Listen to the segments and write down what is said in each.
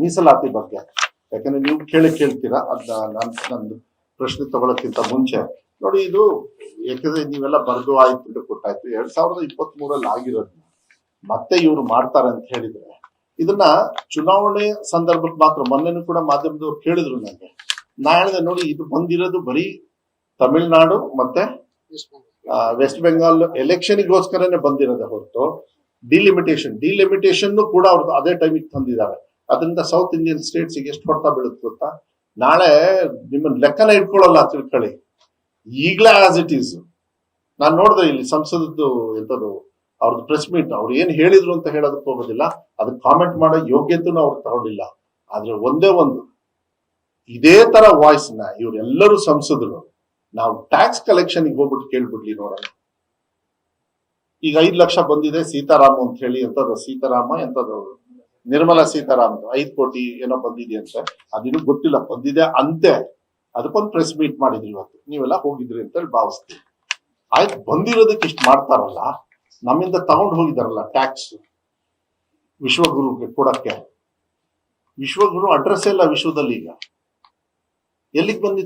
ಮೀಸಲಾತಿ ಬಗ್ಗೆ ಯಾಕಂದ್ರೆ ನೀವು ಕೇಳ್ತೀರಾ ಅದನ್ನ ನಂದು ಪ್ರಶ್ನೆ ತಗೊಳಕ್ಕಿಂತ ಮುಂಚೆ ನೋಡಿ, ಇದು ಯಾಕಂದ್ರೆ ನೀವೆಲ್ಲ ಬರೆದು ಆಯ್ತು ಕೊಟ್ಟಾಯ್ತು 2023 ಆಗಿರೋದನ್ನ ಮತ್ತೆ ಇವ್ರು ಮಾಡ್ತಾರೆ ಅಂತ ಹೇಳಿದ್ರೆ ಇದನ್ನ ಚುನಾವಣೆ ಸಂದರ್ಭಕ್ಕೆ ಮಾತ್ರ. ಮೊನ್ನೆನೂ ಕೂಡ ಮಾಧ್ಯಮದವ್ರು ಕೇಳಿದ್ರು ನನಗೆ, ನಾ ಹೇಳಿದೆ ನೋಡಿ ಇದು ಬಂದಿರೋದು ಬರೀ ತಮಿಳ್ನಾಡು ಮತ್ತೆ ವೆಸ್ಟ್ ಬೆಂಗಾಲ್ ಎಲೆಕ್ಷನ್ಗೋಸ್ಕರನೇ ಬಂದಿರೋದೇ ಹೊರತು ಡಿಲಿಮಿಟೇಷನ್ ಕೂಡ ಅವ್ರದ್ದು ಅದೇ ಟೈಮಿಗೆ ತಂದಿದ್ದಾರೆ. ಅದರಿಂದ ಸೌತ್ ಇಂಡಿಯನ್ ಸ್ಟೇಟ್ಸ್ ಎಷ್ಟು ಹೊಡ್ತಾ ಬೀಳುತ್ತೆ ಗೊತ್ತಾ? ನಾಳೆ ನಿಮ್ಮನ್ನ ಲೆಕ್ಕನ ಇಟ್ಕೊಳ್ಳಲ್ಲ ತಿಳ್ಕೊಳ್ಳಿ. ಈಗಲೇ ಆಸ್ ಇಟ್ ಈಸ್ ನಾನು ನೋಡಿದೆ ಇಲ್ಲಿ ಸಂಸದದ್ದು ಎಂತದ್ದು ಅವ್ರದ್ದು ಪ್ರೆಸ್ ಮೀಟ್, ಅವ್ರು ಏನ್ ಹೇಳಿದ್ರು ಅಂತ ಹೇಳೋದಕ್ಕೆ ಹೋಗೋದಿಲ್ಲ, ಅದಕ್ಕೆ ಕಾಮೆಂಟ್ ಮಾಡೋ ಯೋಗ್ಯತೆನೂ ಅವ್ರು ತಗೊಂಡಿಲ್ಲ. ಆದ್ರೆ ಒಂದೇ ಒಂದು ಇದೇ ತರ ವಾಯ್ಸ್ ನ ಇವರೆಲ್ಲರೂ ಸಂಸದರು ನಾವು ಟ್ಯಾಕ್ಸ್ ಕಲೆಕ್ಷನ್ ಹೋಗ್ಬಿಟ್ಟು ಕೇಳ್ಬಿಡ್ಲಿ ನೋಡೋಣ. ಈಗ 5 ಲಕ್ಷ ಬಂದಿದೆ ಸೀತಾರಾಮ ಅಂತ ಹೇಳಿ, ಎಂತದ್ದು ಸೀತಾರಾಮ ಎಂತದ್ದು ನಿರ್ಮಲಾ ಸೀತಾರಾಮ್ 5 ಕೋಟಿ ಏನೋ ಬಂದಿದೆ ಅಂತ, ಅದಿನ್ನೂ ಗೊತ್ತಿಲ್ಲ, ಬಂದಿದೆ ಅಂತೆ. ಅದಕ್ಕೊಂದು ಪ್ರೆಸ್ ಮೀಟ್ ಮಾಡಿದ್ರಿ ಇವತ್ತು, ನೀವೆಲ್ಲ ಹೋಗಿದ್ರಿ ಅಂತ ಹೇಳಿ ಭಾವಿಸ್ತೀವಿ. ಆಯ್ತು, ಬಂದಿರೋದಕ್ಕೆ ಇಷ್ಟು ಮಾಡ್ತಾರಲ್ಲ, ನಮ್ಮಿಂದ ತಗೊಂಡು ಹೋಗಿದಾರಲ್ಲ ಟ್ಯಾಕ್ಸ್ ವಿಶ್ವಗುರುಗೆ ಕೊಡಕ್ಕೆ. ವಿಶ್ವಗುರು ಅಡ್ರೆಸ್ ಇಲ್ಲ ವಿಶ್ವದಲ್ಲಿ. ಈಗ ಎಲ್ಲಿಗೆ ಬಂದು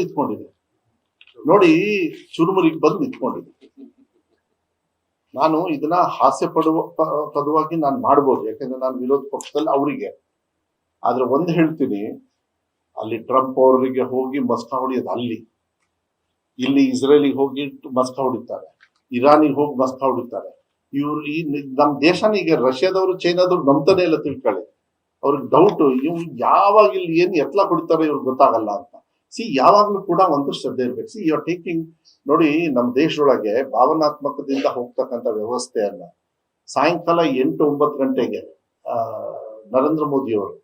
ನಿಂತ್ಕೊಂಡಿದೆ ನೋಡಿ, ಚುರುಮುರಿಗೆ ಬಂದು ನಿಂತ್ಕೊಂಡಿದೆ. ನಾನು ಇದನ್ನ ಹಾಸ್ಯ ಪದವಾಗಿ ನಾನು ಮಾಡ್ಬೋದು, ಯಾಕಂದ್ರೆ ನಾನು ವಿರೋಧ ಪಕ್ಷದಲ್ಲಿ ಅವರಿಗೆ. ಆದ್ರೆ ಒಂದು ಹೇಳ್ತೀನಿ, ಅಲ್ಲಿ ಟ್ರಂಪ್ ಅವರಿಗೆ ಹೋಗಿ ಮಸ್ಕ ಹೊಡಿಯೋದು ಅಲ್ಲಿ, ಇಲ್ಲಿ ಇಸ್ರೇಲಿಗೆ ಹೋಗಿ ಮಸ್ಕ ಹೊಡಿತಾರೆ, ಇರಾನಿಗೆ ಹೋಗಿ ಮಸ್ಕ ಹೊಡಿತಾರೆ. ಇವ್ರು ಈ ನಮ್ ದೇಶನ ಈಗ ರಷ್ಯಾದವರು ಚೈನಾದವ್ರು ನಂಬ್ತಾನೆ ಇಲ್ಲ ತಿಳ್ಕೊಳ್ಳಿ. ಅವ್ರಿಗೆ ಡೌಟ್, ಇವ್ರು ಯಾವಾಗ ಇಲ್ಲಿ ಏನ್ ಎತ್ಲ ಕೊಡ್ತಾರೆ ಇವ್ರಿಗೆ ಗೊತ್ತಾಗಲ್ಲ ಅಂತ. ಯಾವಾಗ್ಲೂ ಕೂಡ ಒಂದು ಶ್ರದ್ಧೆ ಇರ್ಬೇಕು. ಯು ಆರ್ ಟೇಕಿಂಗ್ ನೋಡಿ, ನಮ್ಮ ದೇಶದೊಳಗೆ ಭಾವನಾತ್ಮಕದಿಂದ ಹೋಗ್ತಕ್ಕಂಥ ವ್ಯವಸ್ಥೆಯನ್ನ ಸಾಯಂಕಾಲ 8-9 ಗಂಟೆಗೆ ನರೇಂದ್ರ ಮೋದಿ ಅವರು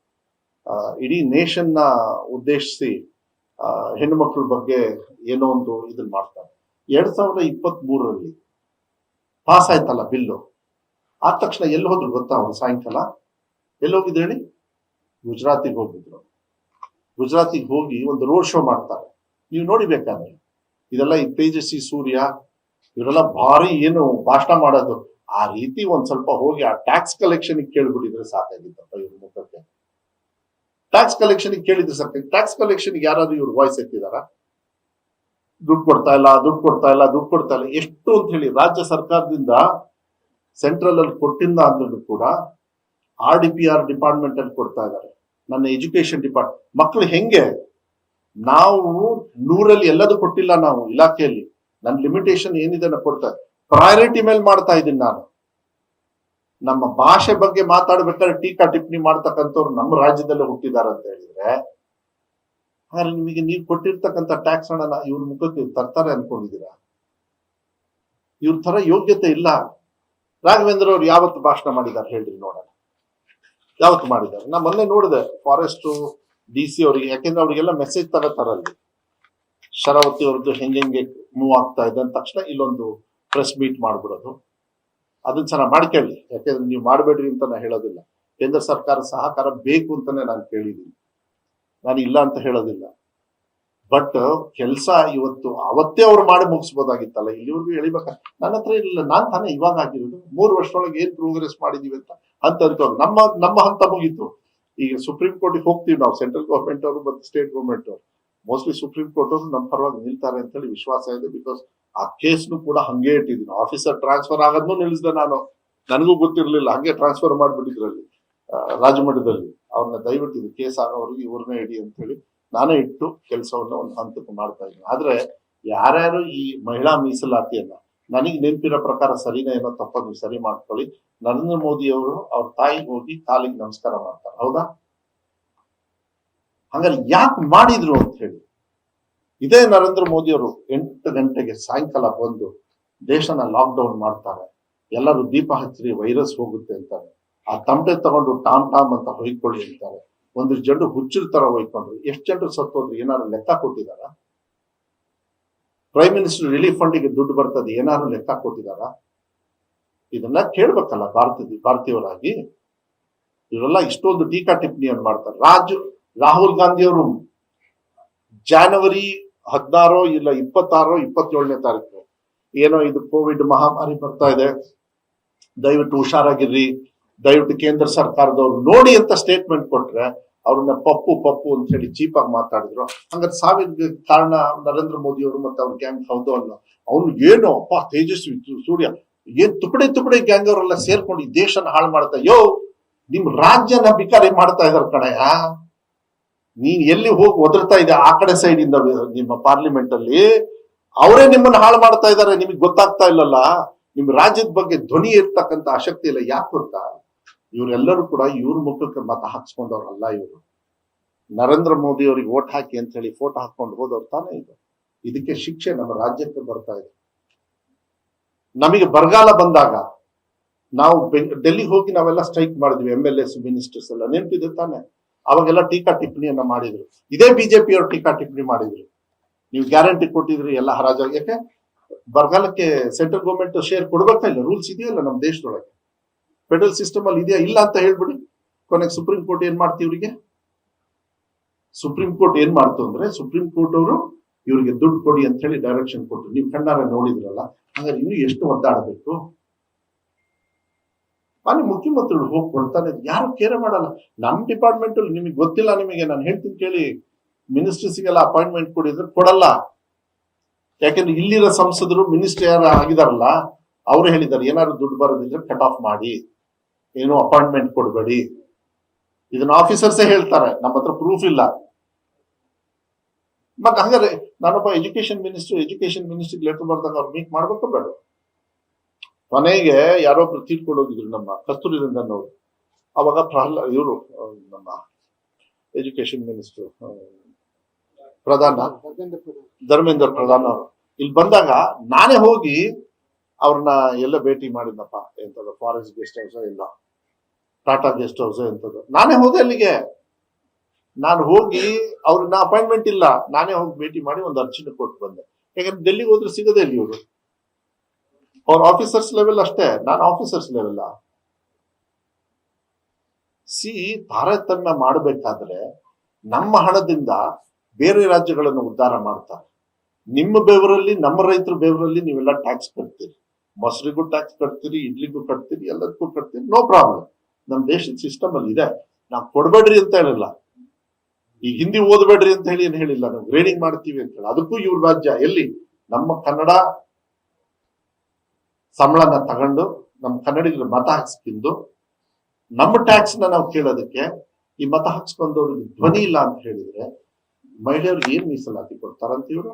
ಇಡೀ ನೇಷನ್ ನ ಉದ್ದೇಶಿಸಿ ಹೆಣ್ಣು ಮಕ್ಕಳ ಬಗ್ಗೆ ಏನೋ ಒಂದು ಇದನ್ನ ಮಾಡ್ತಾರೆ. 2023 ಪಾಸ್ ಆಯ್ತಲ್ಲ ಬಿಲ್ಲು, ಆದ ತಕ್ಷಣ ಎಲ್ಲಿ ಹೋದ್ರು ಗೊತ್ತಾ? ಅವ್ರು ಸಾಯಂಕಾಲ ಎಲ್ಲಿ ಹೋಗಿದ್ರು ಹೇಳಿ? ಗುಜರಾತಿಗೆ ಹೋಗಿದ್ರು. ಗುಜರಾತಿಗೆ ಹೋಗಿ ಒಂದು ರೋಡ್ ಶೋ ಮಾಡ್ತಾರೆ. ನೀವು ನೋಡಿಬೇಕಾದ್ರೆ ಇದೆಲ್ಲ ಈ ತೇಜಸ್ವಿ ಸೂರ್ಯ ಇವರೆಲ್ಲ ಭಾರಿ ಏನು ಭಾಷಣ ಮಾಡೋದು, ಆ ರೀತಿ ಒಂದ್ ಸ್ವಲ್ಪ ಹೋಗಿ ಆ ಟ್ಯಾಕ್ಸ್ ಕಲೆಕ್ಷನ್ ಕೇಳ್ಬಿಟ್ಟಿದ್ರೆ ಸಾಕಾಗಿತ್ತಪ್ಪ. ಇವ್ರ ಮುಖಕ್ಕೆ ಟ್ಯಾಕ್ಸ್ ಕಲೆಕ್ಷನ್ ಕೇಳಿದ್ರೆ ಸಾಕಾಗಿ. ಟ್ಯಾಕ್ಸ್ ಕಲೆಕ್ಷನ್ ಯಾರಾದ್ರೂ ಇವ್ರು ವಾಯ್ಸ್ ಎತ್ತಿದಾರ? ದುಡ್ಡು ಕೊಡ್ತಾ ಇಲ್ಲ. ಎಷ್ಟು ಅಂತ ಹೇಳಿ ರಾಜ್ಯ ಸರ್ಕಾರದಿಂದ ಸೆಂಟ್ರಲ್ ಅಲ್ಲಿ ಕೊಟ್ಟಿಂದ ಅಂದ್ರೂ ಕೂಡ RDPR ಡಿಪಾರ್ಟ್ಮೆಂಟ್ ಅಲ್ಲಿ ಕೊಡ್ತಾ ಇದ್ದಾರೆ. ನನ್ನ ಎಜುಕೇಶನ್ ಡಿಪಾರ್ಟ್ಮೆಂಟ್ ಮಕ್ಕಳು ಹೆಂಗೆ, ನಾವು 100ರಲ್ಲಿ ಎಲ್ಲದೂ ಕೊಟ್ಟಿಲ್ಲ ನಾವು ಇಲಾಖೆಯಲ್ಲಿ. ನನ್ನ ಲಿಮಿಟೇಷನ್ ಏನಿದೆ ಕೊಡ್ತಾ ಪ್ರಯಾರಿಟಿ ಮೇಲೆ ಮಾಡ್ತಾ ಇದ್ದೀನಿ ನಾನು. ನಮ್ಮ ಭಾಷೆ ಬಗ್ಗೆ ಮಾತಾಡ್ಬೇಕಾದ್ರೆ ಟೀಕಾ ಟಿಪ್ಪಣಿ ಮಾಡ್ತಕ್ಕಂಥವ್ರು ನಮ್ಮ ರಾಜ್ಯದಲ್ಲೇ ಹುಟ್ಟಿದ್ದಾರೆ ಅಂತ ಹೇಳಿದ್ರೆ, ಹಾಗಾದ್ರೆ ನಿಮಗೆ ನೀವು ಕೊಟ್ಟಿರ್ತಕ್ಕಂಥ ಟ್ಯಾಕ್ಸ್ ಹಣನ ಇವ್ರ ಮುಖಕ್ಕೆ ತರ್ತಾರೆ ಅನ್ಕೊಂಡಿದ್ದೀರಾ? ಇವ್ರ ತರ ಯೋಗ್ಯತೆ ಇಲ್ಲ. ರಾಘವೇಂದ್ರ ಅವ್ರು ಯಾವತ್ತು ಭಾಷಣ ಮಾಡಿದ್ದಾರೆ ಹೇಳ್ರಿ ನೋಡೋಣ, ಯಾವತ್ತು ಮಾಡಿದ್ದಾರೆ? ನಾ ಮೊನ್ನೆ ನೋಡಿದೆ ಫಾರೆಸ್ಟ್ DC ಅವ್ರಿಗೆ, ಯಾಕೆಂದ್ರೆ ಅವ್ರಿಗೆಲ್ಲ ಮೆಸೇಜ್ ತಗೋತಾರಲ್ಲಿ ಶರಾವತಿ ಅವ್ರದ್ದು ಹೆಂಗೆ ಮೂವ್ ಆಗ್ತಾ ಇದೆ ಅಂದ ತಕ್ಷಣ ಇಲ್ಲೊಂದು ಪ್ರೆಸ್ ಮೀಟ್ ಮಾಡ್ಬಿಡೋದು. ಅದನ್ನ ಚೆನ್ನಾಗಿ ಮಾಡ್ಕೊಳ್ಳಿ, ಯಾಕೆಂದ್ರೆ ನೀವು ಮಾಡಬೇಡ್ರಿ ಅಂತ ನಾ ಹೇಳೋದಿಲ್ಲ. ಕೇಂದ್ರ ಸರ್ಕಾರ ಸಹಕಾರ ಬೇಕು ಅಂತಾನೆ ನಾನು ಕೇಳಿದ್ದೀನಿ, ನಾನು ಇಲ್ಲ ಅಂತ ಹೇಳೋದಿಲ್ಲ. ಬಟ್ ಕೆಲಸ ಇವತ್ತು ಅವತ್ತೇ ಅವ್ರು ಮಾಡಿ ಮುಗಿಸ್ಬೋದಾಗಿತ್ತಲ್ಲ, ಇಲ್ಲಿವರೆಗೂ ಎಳಿಬೇಕ. ನನ್ನ ಹತ್ರ ಇಲ್ಲ, ನಾನ್ ತಾನೇ ಇವಾಗ ಆಗಿರೋದು. 3 ವರ್ಷದೊಳಗೆ ಏನ್ ಪ್ರೋಗ್ರೆಸ್ ಮಾಡಿದೀವಿ ಅಂತ ನಮ್ಮ ಹಂತ ಮುಗೀತು. ಈಗ ಸುಪ್ರೀಂ ಕೋರ್ಟಿಗೆ ಹೋಗ್ತೀವಿ ನಾವು, ಸೆಂಟ್ರಲ್ ಗೌರ್ಮೆಂಟ್ ಅವರು ಮತ್ತು ಸ್ಟೇಟ್ ಗೌರ್ಮೆಂಟ್ ಅವರು. ಮೋಸ್ಟ್ಲಿ ಸುಪ್ರೀಂ ಕೋರ್ಟ್ ಅವರು ನಮ್ಮ ಪರವಾಗಿ ನಿಲ್ತಾರೆ ಅಂತ ಹೇಳಿ ವಿಶ್ವಾಸ ಇದೆ. ಬಿಕಾಸ್ ಆ ಕೇಸ್ನು ಕೂಡ ಹಂಗೆ ಇಟ್ಟಿದ್ದೀನಿ. ಆಫೀಸರ್ ಟ್ರಾನ್ಸ್ಫರ್ ಆಗೋದನ್ನು ನಿಲ್ಲಿಸಿದೆ ನಾನು, ನನಗೂ ಗೊತ್ತಿರ್ಲಿಲ್ಲ, ಹಂಗೆ ಟ್ರಾನ್ಸ್ಫರ್ ಮಾಡ್ಬಿಟ್ಟಿದ್ರಲ್ಲಿ ರಾಜಮಠದಲ್ಲಿ. ಅವ್ರನ್ನ ದಯವಿಟ್ಟು ಇದು ಕೇಸ್ ಆಗೋವ್ರಿಗೆ ಇವ್ರನ್ನೇ ಇಡಿ ಅಂತ ಹೇಳಿ ನಾನೇ ಇಟ್ಟು ಕೆಲಸವನ್ನ ಒಂದು ಹಂತಕ್ಕೆ ಮಾಡ್ತಾ ಇದ್ದೀನಿ. ಆದ್ರೆ ಯಾರ್ಯಾರು ಈ ಮಹಿಳಾ ಮೀಸಲಾತಿಯನ್ನ, ನನಗೆ ನೆನಪಿರೋ ಪ್ರಕಾರ ಸರಿನೇ ಏನೋ ತಪ್ಪ, ನೀವು ಸರಿ ಮಾಡ್ಕೊಳ್ಳಿ. ನರೇಂದ್ರ ಮೋದಿ ಅವರು ಅವ್ರ ತಾಯಿಗೆ ಹೋಗಿ ಕಾಲಿಗೆ ನಮಸ್ಕಾರ ಮಾಡ್ತಾರೆ, ಹೌದಾ? ಹಂಗಾರೆ ಯಾಕೆ ಮಾಡಿದ್ರು ಅಂತ ಹೇಳಿ, ಇದೇ ನರೇಂದ್ರ ಮೋದಿ ಅವರು 8 ಗಂಟೆಗೆ ಸಾಯಂಕಾಲ ಬಂದು ದೇಶನ ಲಾಕ್ ಡೌನ್ ಮಾಡ್ತಾರೆ. ಎಲ್ಲರೂ ದೀಪ ಹಚ್ಚಿರಿ, ವೈರಸ್ ಹೋಗುತ್ತೆ ಅಂತಾರೆ. ಆ ತಮಟೆ ತಗೊಂಡು ಟಾಮ್ ಅಂತ ಹೊಯ್ಕೊಳ್ಳಿ ಅಂತಾರೆ. ಒಂದು ಜನರು ಹುಚ್ಚರ ತರ ಹೊಯ್ಕೊಂಡ್ರು. ಎಷ್ಟು ಜನರು ಸತ್ತೋದ್ರು ಏನಾದ್ರು ಲೆಕ್ಕ ಕೊಟ್ಟಿದಾರ? ಪ್ರೈಮ್ ಮಿನಿಸ್ಟರ್ ರಿಲೀಫ್ ಫಂಡಿಗೆ ದುಡ್ಡು ಬರ್ತದೆ, ಏನಾದ್ರು ಲೆಕ್ಕ ಕೊಟ್ಟಿದಾರ? ಇದನ್ನ ಕೇಳ್ಬೇಕಲ್ಲ ಭಾರತೀಯರಾಗಿ. ಇವರೆಲ್ಲ ಇಷ್ಟೊಂದು ಟೀಕಾ ಟಿಪ್ಪಣಿಯನ್ನು ಮಾಡ್ತಾರೆ. ರಾಹುಲ್ ಗಾಂಧಿ ಅವರು ಜನವರಿ 16 ಇಲ್ಲ 26 27ನೇ ತಾರೀಕು ಏನೋ ಇದು ಕೋವಿಡ್ ಮಹಾಮಾರಿ ಬರ್ತಾ ಇದೆ, ದಯವಿಟ್ಟು ಹುಷಾರಾಗಿರ್ರಿ, ದಯವಿಟ್ಟು ಕೇಂದ್ರ ಸರ್ಕಾರದವ್ರು ನೋಡಿ ಅಂತ ಸ್ಟೇಟ್ಮೆಂಟ್ ಕೊಟ್ರೆ ಅವ್ರನ್ನ ಪಪ್ಪು ಪಪ್ಪು ಅಂತ ಹೇಳಿ ಚೀಪಾಗಿ ಮಾತಾಡಿದ್ರು. ಹಂಗಾರೆ ಸಾವಿರ ಕಾರಣ ನರೇಂದ್ರ ಮೋದಿ ಅವರು ಮತ್ತೆ ಅವ್ರ ಗ್ಯಾಂಗ್ ಹೌದು ಅಲ್ಲ. ಅವ್ನು ಏನು ಅಪ್ಪ ತೇಜಸ್ವಿ ಸೂರ್ಯ ಏನ್ ತುಕಡೆ ಗ್ಯಾಂಗ್ ಅವರೆಲ್ಲ ಸೇರ್ಕೊಂಡು ಈ ದೇಶನ ಹಾಳು ಮಾಡ್ತಾ ನಿಮ್ ರಾಜ್ಯನ ಬಿಕಾರಿ ಮಾಡ್ತಾ ಇದಾರ ಕಣಯ್ಯ. ನೀನ್ ಎಲ್ಲಿ ಹೋಗಿ ಒದರ್ತಾ ಇದೆ ಆ ಕಡೆ ಸೈಡ್ ಇಂದ ನಿಮ್ಮ ಪಾರ್ಲಿಮೆಂಟ್ ಅಲ್ಲಿ ಅವರೇ ನಿಮ್ಮನ್ನ ಹಾಳು ಮಾಡ್ತಾ ಇದಾರೆ. ನಿಮಗೆ ಗೊತ್ತಾಗ್ತಾ ಇಲ್ಲಲ್ಲ. ನಿಮ್ ರಾಜ್ಯದ ಬಗ್ಗೆ ಧ್ವನಿ ಇರ್ತಕ್ಕಂತ ಆಸಕ್ತಿ ಇಲ್ಲ. ಯಾಕೆ ಗೊತ್ತಾ, ಇವರೆಲ್ಲರೂ ಕೂಡ ಇವ್ರ ಮುಖಕ್ಕೆ ಮತ ಹಾಕ್ಸ್ಕೊಂಡವ್ರಲ್ಲ. ಇವರು ನರೇಂದ್ರ ಮೋದಿ ಅವರಿಗೆ ಓಟ್ ಹಾಕಿ ಅಂತ ಹೇಳಿ ಫೋಟೋ ಹಾಕೊಂಡು ಹೋದವ್ರು ತಾನೇ ಇದು. ಇದಕ್ಕೆ ಶಿಕ್ಷೆ ನಮ್ಮ ರಾಜ್ಯಕ್ಕೆ ಬರ್ತಾ ಇದೆ. ನಮಗೆ ಬರಗಾಲ ಬಂದಾಗ ನಾವು ಡೆಲ್ಲಿಗೆ ಹೋಗಿ ನಾವೆಲ್ಲ ಸ್ಟ್ರೈಕ್ ಮಾಡಿದ್ವಿ, MLAs ಮಿನಿಸ್ಟರ್ಸ್ ಎಲ್ಲ, ನೆನಪಿದೆ ತಾನೆ? ಅವಾಗೆಲ್ಲ ಟೀಕಾ ಟಿಪ್ಪಣಿಯನ್ನ ಮಾಡಿದ್ರು. ಇದೇ ಬಿಜೆಪಿ ಅವರು ಟೀಕಾ ಟಿಪ್ಪಣಿ ಮಾಡಿದ್ರು. ನೀವು ಗ್ಯಾರಂಟಿ ಕೊಟ್ಟಿದ್ರಿ ಎಲ್ಲ ಹರಾಜಾಗಿ. ಯಾಕೆ ಬರಗಾಲಕ್ಕೆ ಸೆಂಟ್ರಲ್ ಗೌರ್ಮೆಂಟ್ ಶೇರ್ ಕೊಡ್ಬೇಕಾ ಇಲ್ಲ? ರೂಲ್ಸ್ ಇದೆಯಲ್ಲ ನಮ್ಮ ದೇಶದೊಳಗೆ, ಫೆಡರಲ್ ಸಿಸ್ಟಮ್ ಅಲ್ಲಿ ಇದೆಯಾ? ಇಲ್ಲ ಅಂತ ಹೇಳ್ಬಿಡಿ. ಕೊನೆಗೆ ಸುಪ್ರೀಂ ಕೋರ್ಟ್ ಏನ್ ಮಾಡ್ತೀವಿ ಇವರಿಗೆ? ಸುಪ್ರೀಂ ಕೋರ್ಟ್ ಏನ್ ಮಾಡ್ತು ಅಂದ್ರೆ, ಸುಪ್ರೀಂ ಕೋರ್ಟ್ ಅವರು ಇವರಿಗೆ ದುಡ್ಡು ಕೊಡಿ ಅಂತ ಹೇಳಿ ಡೈರೆಕ್ಷನ್ ಕೊಟ್ಟರು. ನೀವು ಕಣ್ಣಾರ ನೋಡಿದ್ರಲ್ಲ. ಹಾಗಾದ್ರೆ ಇನ್ನು ಎಷ್ಟು ಒದ್ದಾಡಬೇಕು? ಅಲ್ಲಿ ಮುಖ್ಯಮಂತ್ರಿಗಳು ಹೋಗಿ ಕೊಡ್ತಾನೆ, ಯಾರು ಕೇರೆ ಮಾಡಲ್ಲ. ನಮ್ ಡಿಪಾರ್ಟ್ಮೆಂಟ್ ಅಲ್ಲಿ ನಿಮಗೆ ಗೊತ್ತಿಲ್ಲ, ನಿಮಗೆ ನಾನು ಹೇಳ್ತೀನಿ ಕೇಳಿ, ಮಿನಿಸ್ಟರ್ಸ್ಗೆಲ್ಲ ಅಪಾಯಿಂಟ್ಮೆಂಟ್ ಕೊಡಿದ್ರೆ ಕೊಡಲ್ಲ. ಯಾಕೆಂದ್ರೆ ಇಲ್ಲಿರೋ ಸಂಸದರು ಮಿನಿಸ್ಟರ್ ಯಾರು ಆಗಿದಾರಲ್ಲ, ಅವರು ಹೇಳಿದ್ದಾರೆ ಏನಾದ್ರು ದುಡ್ಡು ಬರೋದಿದ್ರೆ ಕಟ್ ಆಫ್ ಮಾಡಿ, ಏನು ಅಪಾಯಿಂಟ್ಮೆಂಟ್ ಕೊಡಬೇಡಿ. ಇದನ್ನ ಆಫೀಸರ್ಸೇ ಹೇಳ್ತಾರೆ, ನಮ್ಮ ಹತ್ರ ಪ್ರೂಫ್ ಇಲ್ಲ. ಮತ್ತೆ ಹಂಗಾರೆ ನಾನೊಬ್ಬ ಎಜುಕೇಶನ್ ಮಿನಿಸ್ಟರ್ ಲೆಟರ್ ಬರ್ದಾಗ ಅವ್ರು ಮೀಟ್ ಮಾಡ್ಬೇಕೋ ಬೇಡ? ಕೊನೆಗೆ ಯಾರೊಬ್ರು ತೀರ್ಕೊಂಡೋಗಿದ್ರು, ನಮ್ಮ ಕಸ್ತೂರಿ ರಂಗನ್ ಅವರು. ಅವಾಗ ಇವರು ನಮ್ಮ ಎಜುಕೇಶನ್ ಮಿನಿಸ್ಟರ್ ಧರ್ಮೇಂದ್ರ ಪ್ರಧಾನ್ ಅವರು ಇಲ್ಲಿ ಬಂದಾಗ ನಾನೇ ಹೋಗಿ ಅವ್ರನ್ನ ಎಲ್ಲ ಭೇಟಿ ಮಾಡಿದ್ನಪ್ಪ. ಎಂತದ್ದು ಫಾರೆಸ್ಟ್ ಗೆಸ್ಟ್ ಹೌಸ್ ಇಲ್ಲ, ಟಾಟಾ ಗೆಸ್ಟ್ ಹೌಸ್ ಎಂತದ್ದು. ನಾನೇ ಹೋದೆ ಅಲ್ಲಿಗೆ. ನಾನು ಹೋಗಿ ಅವ್ರನ್ನ ಅಪಾಯಿಂಟ್ಮೆಂಟ್ ಇಲ್ಲ, ನಾನೇ ಹೋಗಿ ಭೇಟಿ ಮಾಡಿ ಒಂದು ಅರ್ಜಿನ ಕೊಟ್ಟು ಬಂದೆ. ಯಾಕಂದ್ರೆ ಡೆಲ್ಲಿಗೆ ಹೋದ್ರೆ ಸಿಗದೆ ಇಲ್ಲಿ ಇವರು. ಅವ್ರ ಆಫೀಸರ್ಸ್ ಲೆವೆಲ್ ಅಷ್ಟೇ, ನಾನು ಆಫೀಸರ್ಸ್ ಲೆವೆಲ್. ತಾರತಮ್ಯ ಮಾಡಬೇಕಾದ್ರೆ ನಮ್ಮ ಹಣದಿಂದ ಬೇರೆ ರಾಜ್ಯಗಳನ್ನು ಉದ್ಧಾರ ಮಾಡ್ತಾರೆ. ನಿಮ್ಮ ಬೆವರಲ್ಲಿ, ನಮ್ಮ ರೈತರ ಬೆವರಲ್ಲಿ ನೀವೆಲ್ಲ ಟ್ಯಾಕ್ಸ್ ಕಟ್ತೀರಿ. ಮೊಸರಿಗೂ ಟ್ಯಾಕ್ಸ್ ಕಟ್ತೀರಿ, ಇಡ್ಲಿಗೂ ಕಟ್ತೀರಿ, ಎಲ್ಲದಕ್ಕೂ ಕಟ್ತೀರಿ. No problem. ನಮ್ಮ ದೇಶದ ಸಿಸ್ಟಮ್ ಅಲ್ಲಿ ಇದೆ. ನಾವು ಕೊಡ್ಬೇಡ್ರಿ ಅಂತ ಹೇಳಿಲ್ಲ, ಈಗ ಹಿಂದಿ ಓದ್ಬೇಡ್ರಿ ಅಂತ ಹೇಳಿ ಏನ್ ಹೇಳಿಲ್ಲ. ನಾವು ಗ್ರೇಡಿಂಗ್ ಮಾಡ್ತೀವಿ ಅಂತ ಹೇಳಿ. ಅದಕ್ಕೂ ಇವ್ರ ರಾಜ್ಯ ಎಲ್ಲಿ ನಮ್ಮ ಕನ್ನಡ ಸಂಬಳನ ತಗೊಂಡು ನಮ್ಮ ಕನ್ನಡಿಗರ ಮತ ಹಾಕ್ಸ್ಕಿಂದು ನಮ್ಮ ಟ್ಯಾಕ್ಸ್ ನಾವು ಕೇಳೋದಕ್ಕೆ ಈ ಮತ ಹಾಕ್ಸ್ಕೊಂಡವ್ರಿಗೆ ಧ್ವನಿ ಇಲ್ಲ ಅಂತ ಹೇಳಿದ್ರೆ ಮಹಿಳೆಯವ್ರಿಗೆ ಏನ್ ಮೀಸಲಾತಿ ಕೊಡ್ತಾರಂತ ಇವರು?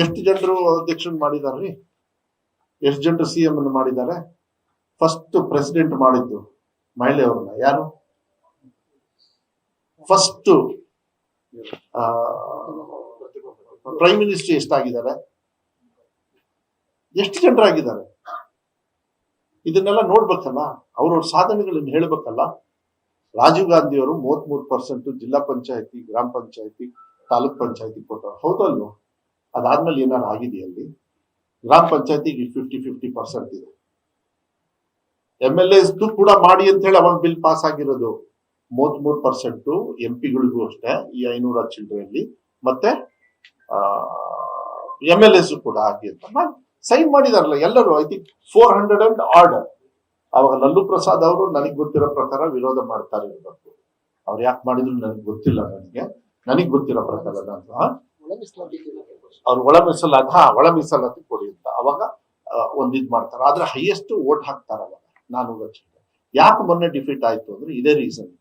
ಎಷ್ಟು ಜನರು ಅಧ್ಯಕ್ಷರು ಮಾಡಿದಾರ್ರಿ? ಎಷ್ಟು ಜನರು CM ಅನ್ನು ಮಾಡಿದ್ದಾರೆ? ಫಸ್ಟ್ ಪ್ರೆಸಿಡೆಂಟ್ ಮಾಡಿದ್ದು ಮಹಿಳೆಯವ್ರನ್ನ ಯಾರು? ಫಸ್ಟ್ ಪ್ರೈಮ್ ಮಿನಿಸ್ಟರ್ ಎಷ್ಟಾಗಿದ್ದಾರೆ? ಎಷ್ಟು ಜನರಾಗಿದ್ದಾರೆ? ಇದನ್ನೆಲ್ಲ ನೋಡ್ಬೇಕಲ್ಲ, ಅವ್ರವ್ರ ಸಾಧನೆಗಳನ್ನು ಹೇಳ್ಬೇಕಲ್ಲ. ರಾಜೀವ್ ಗಾಂಧಿ ಅವರು 33% ಜಿಲ್ಲಾ ಪಂಚಾಯತಿ, ಗ್ರಾಮ ಪಂಚಾಯತಿ, ತಾಲೂಕ್ ಪಂಚಾಯತಿ ಕೊಟ್ಟರು, ಹೌದಲ್ವ? ಅದಾದ್ಮೇಲೆ ಏನಾರು ಆಗಿದೆಯಲ್ಲಿ? ಗ್ರಾಮ ಪಂಚಾಯತಿಗೆ 50% ಇದೆ. MLAs ಕೂಡ ಮಾಡಿ ಅಂತ ಹೇಳಿ ಅವಾಗ ಬಿಲ್ ಪಾಸ್ ಆಗಿರೋದು. 33% MP ಗಳಿಗೂ ಅಷ್ಟೇ, ಈ 500 ಚಿಲ್ಡ್ರಲ್ಲಿ, ಮತ್ತೆ MLAs ಕೂಡ ಆಗಿ ಅಂತ ಸೈನ್ ಮಾಡಿದಾರಲ್ಲ ಎಲ್ಲರೂ. I think 400 and order. ಅವಾಗ ಲಲ್ಲು ಪ್ರಸಾದ್ ಅವರು ನನಗೆ ಗೊತ್ತಿರೋ ಪ್ರಕಾರ ವಿರೋಧ ಮಾಡ್ತಾರೆ ಇರಬೇಕು. ಅವ್ರು ಯಾಕೆ ಮಾಡಿದ್ರು ನನಗೆ ಗೊತ್ತಿಲ್ಲ. ನನಗೆ ಗೊತ್ತಿರೋ ಪ್ರಕಾರ ಅವ್ರು ಒಳ ಮೀಸಲಾತಿ ಕೊಡಿ ಅಂತ ಅವಾಗ ಒಂದಿದ್ ಮಾಡ್ತಾರೆ. ಆದ್ರೆ ಹೈಯೆಸ್ಟ್ ವೋಟ್ ಹಾಕ್ತಾರ ಅವಾಗ 400. ಯಾಕೆ ಮೊನ್ನೆ ಡಿಫೀಟ್ ಆಯ್ತು ಅಂದ್ರೆ ಇದೇ ರೀಸನ್.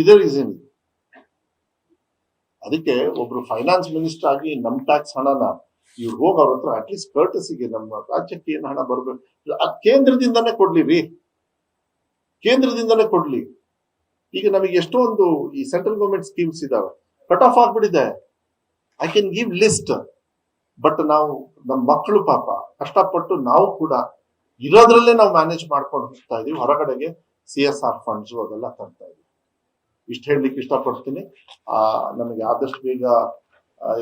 ಇದೇ ರೀಸನ್. ಅದಕ್ಕೆ ಒಬ್ರು ಫೈನಾನ್ಸ್ ಮಿನಿಸ್ಟರ್ ಆಗಿ ನಮ್ ಟ್ಯಾಕ್ಸ್ ಹಣನ ಇವ್ರು ಹೋಗಿ ಅವ್ರ ಹತ್ರ ಅಟ್ಲೀಸ್ಟ್ ಕರ್ಟಸಿಗೆ ನಮ್ಮ ರಾಜ್ಯಕ್ಕೆ ಏನ್ ಹಣ ಬರ್ಬೇಕು ಅದ್ ಕೇಂದ್ರದಿಂದನೇ ಕೊಡ್ಲಿ ರೀ, ಕೇಂದ್ರದಿಂದನೇ ಕೊಡ್ಲಿ. ಈಗ ನಮಗೆ ಎಷ್ಟೊಂದು ಈ ಸೆಂಟ್ರಲ್ ಗವರ್ಮೆಂಟ್ ಸ್ಕೀಮ್ಸ್ ಇದಾವೆ, ಕಟ್ ಆಫ್ ಆಗ್ಬಿಟ್ಟಿದೆ. I can give list. But ನಾವು ನಮ್ಮ ಮಕ್ಕಳು ಪಾಪ ಕಷ್ಟಪಟ್ಟು ನಾವು ಕೂಡ ಇರೋದ್ರಲ್ಲೇ ನಾವು ಮ್ಯಾನೇಜ್ ಮಾಡ್ಕೊಂಡು ಹೋಗ್ತಾ ಇದೀವಿ. ಹೊರಗಡೆಗೆ CSR ಫಂಡ್ಸ್ ಅದೆಲ್ಲ ತರ್ತಾ ಇದೀವಿ. ಇಷ್ಟ ಹೇಳಲಿಕ್ಕೆ ಇಷ್ಟಪಡ್ತೀನಿ. ನಮಗೆ ಆದಷ್ಟು ಬೇಗ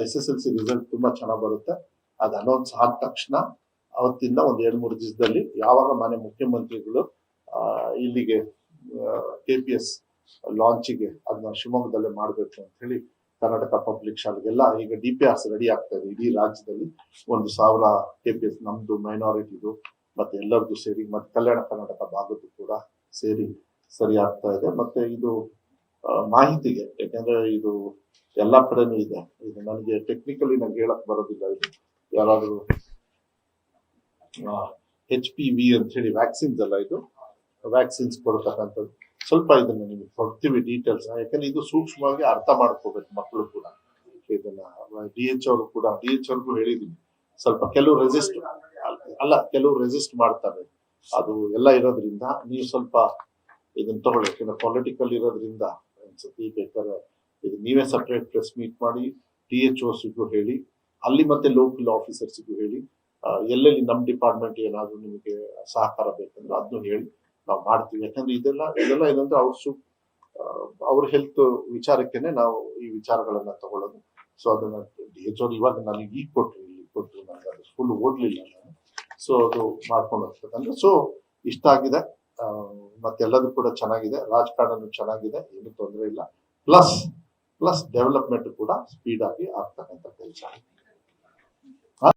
SSLC ರಿಸಲ್ಟ್ ತುಂಬಾ ಚೆನ್ನಾಗಿ ಬರುತ್ತೆ. ಅದು ಅನೌನ್ಸ್ ಆದ ತಕ್ಷಣ ಅವತ್ತಿಂದ ಒಂದ್ 2-3 ದಿವಸದಲ್ಲಿ ಯಾವಾಗ ಮನೆ ಮುಖ್ಯಮಂತ್ರಿಗಳು ಇಲ್ಲಿಗೆ KPS ಲಾಂಚಿಗೆ ಅದನ್ನ ಶಿವಮೊಗ್ಗದಲ್ಲೇ ಮಾಡ್ಬೇಕು ಅಂತ ಹೇಳಿ ಕರ್ನಾಟಕ ಪಬ್ಲಿಕ್ ಶಾಲೆಗೆಲ್ಲ ಈಗ DPRs ರೆಡಿ ಆಗ್ತಾ ಇದೆ. ಇಡೀ ರಾಜ್ಯದಲ್ಲಿ 1,000 KPS ನಮ್ದು ಮೈನಾರಿಟಿದು ಮತ್ತೆ ಎಲ್ಲರದ್ದು ಸೇರಿ ಮತ್ತೆ ಕಲ್ಯಾಣ ಕರ್ನಾಟಕ ಭಾಗದ್ದು ಕೂಡ ಸೇರಿ ಸರಿ ಆಗ್ತಾ ಇದೆ. ಮತ್ತೆ ಇದು ಮಾಹಿತಿಗೆ, ಯಾಕಂದ್ರೆ ಇದು ಎಲ್ಲಾ ಕಡೆನೂ ಇದೆ. ಇದು ನನಗೆ ಟೆಕ್ನಿಕಲಿ ನಂಗೆ ಹೇಳಕ್ ಬರೋದಿಲ್ಲ. ಇದು ಯಾರಾದ್ರೂ HPV ಅಂತ ಹೇಳಿ ವ್ಯಾಕ್ಸಿನ್ಸ್ ಅಲ್ಲ, ಇದು ವ್ಯಾಕ್ಸಿನ್ಸ್ ಕೊಡ್ತಕ್ಕಂಥದ್ದು. ಸ್ವಲ್ಪ ಇದನ್ನ ನಿಮಗೆ ಕೊಡ್ತೀವಿ ಡೀಟೇಲ್ಸ್, ಯಾಕಂದ್ರೆ ಇದು ಸೂಕ್ಷ್ಮವಾಗಿ ಅರ್ಥ ಮಾಡ್ಕೋಬೇಕು ಮಕ್ಕಳು ಕೂಡ. ಇದನ್ನ DH ಅವ್ರಿಗೂ ಹೇಳಿದೀನಿ. ಸ್ವಲ್ಪ ಕೆಲವು ರೆಸಿಸ್ಟ್ ಮಾಡ್ತಾರೆ, ಅದು ಎಲ್ಲ ಇರೋದ್ರಿಂದ ನೀವು ಸ್ವಲ್ಪ ಇದನ್ನ ತಗೊಳ್ಳಿ. ಯಾಕಂದ್ರೆ ಪೊಲಿಟಿಕಲ್ ಇರೋದ್ರಿಂದ ಅನ್ಸುತ್ತೆ. ಬೇಕಾದ್ರೆ ಇದು ನೀವೇ ಸಪರೇಟ್ ಪ್ರೆಸ್ ಮೀಟ್ ಮಾಡಿ DHOಸ್ಗೂ ಹೇಳಿ, ಅಲ್ಲಿ ಮತ್ತೆ ಲೋಕಲ್ ಆಫೀಸರ್ಸ್ಗೂ ಹೇಳಿ, ಎಲ್ಲೆಲ್ಲಿ ನಮ್ಮ ಡಿಪಾರ್ಟ್ಮೆಂಟ್ ಏನಾದ್ರು ನಿಮಗೆ ಸಹಕಾರ ಬೇಕಂದ್ರೆ ಅದನ್ನು ಹೇಳಿ ನಾವು ಮಾಡ್ತೀವಿ. ಯಾಕಂದ್ರೆ ಇದೆಲ್ಲ ಏನಂದ್ರೆ ಅವ್ರ ಹೆಲ್ತ್ ವಿಚಾರಕ್ಕೆನೆ ನಾವು ಈ ವಿಚಾರಗಳನ್ನ ತಗೊಳ್ಳೋದು. ಸೊ ಅದನ್ನ DHO ಇವಾಗ ನನಗೆ ಈಗ ಕೊಟ್ರು ನನಗೆ ಅದು ಫುಲ್ ಓದ್ಲಿಲ್ಲ ನಾನು. ಸೊ ಅದು ಮಾಡ್ಕೊಂಡು ಹೋಗ್ತಕ್ಕಂಥ. ಸೊ ಇಷ್ಟ ಆಗಿದೆ, ಮತ್ತೆಲ್ಲದೂ ಕೂಡ ಚೆನ್ನಾಗಿದೆ, ರಾಜಕಾರಣನೂ ಚೆನ್ನಾಗಿದೆ, ಏನು ತೊಂದರೆ ಇಲ್ಲ. ಪ್ಲಸ್ ಡೆವಲಪ್ಮೆಂಟ್ ಕೂಡ ಸ್ಪೀಡ್ ಆಗಿ ಆಗ್ತಕ್ಕಂಥ ಕೆಲಸ.